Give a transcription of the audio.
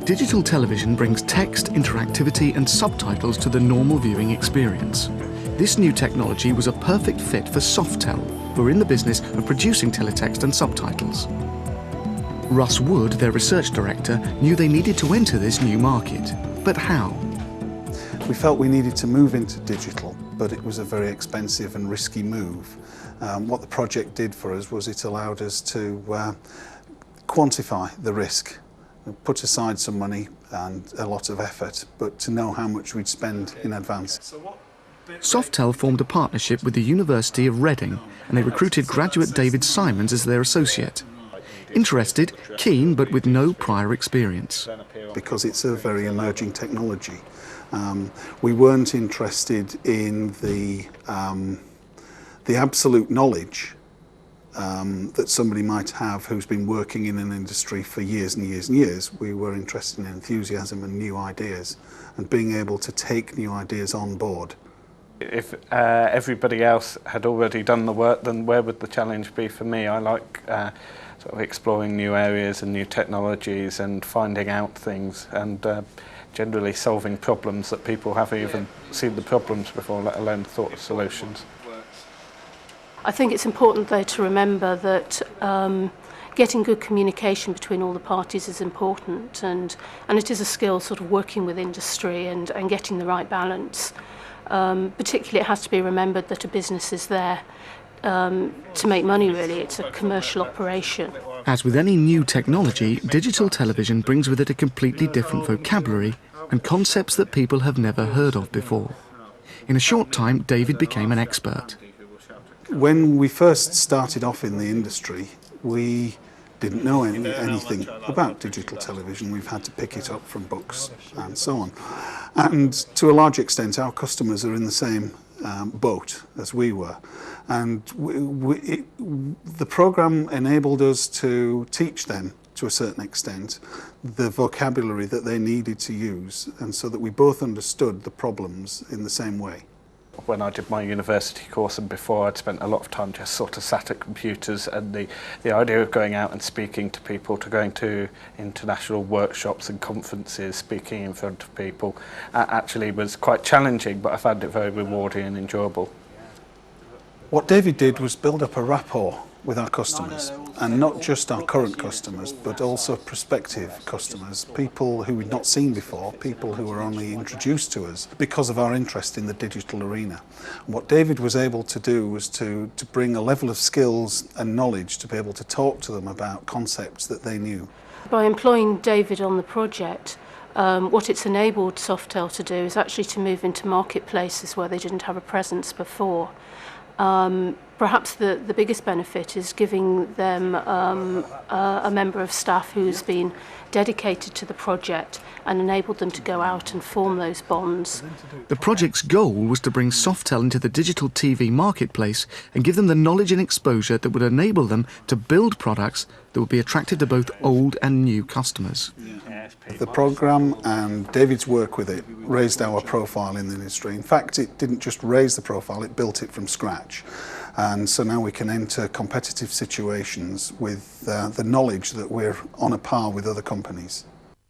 Digital television brings text, interactivity and subtitles to the normal viewing experience. This new technology was a perfect fit for Softel, who are in the business of producing teletext and subtitles. Russ Wood, their research director, knew they needed to enter this new market. But how? We felt we needed to move into digital, but it was a very expensive and risky move. What the project did for us was it allowed us to quantify the risk, put aside some money and a lot of effort, but to know how much we'd spend in advance. Softel formed a partnership with the University of Reading, and they recruited graduate David Simons as their associate. Interested, keen, but with no prior experience. Because it's a very emerging technology. We weren't interested in the absolute knowledge that somebody might have who's been working in an industry for years and years and years. We were interested in enthusiasm and new ideas and being able to take new ideas on board. If everybody else had already done the work, then where would the challenge be for me? I like sort of exploring new areas and new technologies and finding out things and generally solving problems that people haven't even seen the problems before, let alone thought of solutions. I think it's important though to remember that getting good communication between all the parties is important, and it is a skill sort of working with industry and getting the right balance. Particularly it has to be remembered that a business is there to make money really, it's a commercial operation. As with any new technology, digital television brings with it a completely different vocabulary and concepts that people have never heard of before. In a short time, David became an expert. When we first started off in the industry, we didn't know anything about digital television. We've had to pick it up from books and so on. And to a large extent, our customers are in the same boat as we were. And the programme enabled us to teach them, to a certain extent, the vocabulary that they needed to use, and so that we both understood the problems in the same way. When I did my university course and before, I'd spent a lot of time just sort of sat at computers, and the idea of going out and speaking to people, to going to international workshops and conferences, speaking in front of people, actually was quite challenging, but I found it very rewarding and enjoyable. What David did was build up a rapport with our customers, and not just our current customers, but also prospective customers, people who we'd not seen before, people who were only introduced to us because of our interest in the digital arena. And what David was able to do was to bring a level of skills and knowledge to be able to talk to them about concepts that they knew. By employing David on the project, what it's enabled Softel to do is actually to move into marketplaces where they didn't have a presence before. Perhaps the biggest benefit is giving them a member of staff who's been dedicated to the project and enabled them to go out and form those bonds. The project's goal was to bring Softel into the digital TV marketplace and give them the knowledge and exposure that would enable them to build products that would be attractive to both old and new customers. The programme and David's work with it raised our profile in the industry. In fact, it didn't just raise the profile, it built it from scratch. And so now we can enter competitive situations with the knowledge that we're on a par with other companies.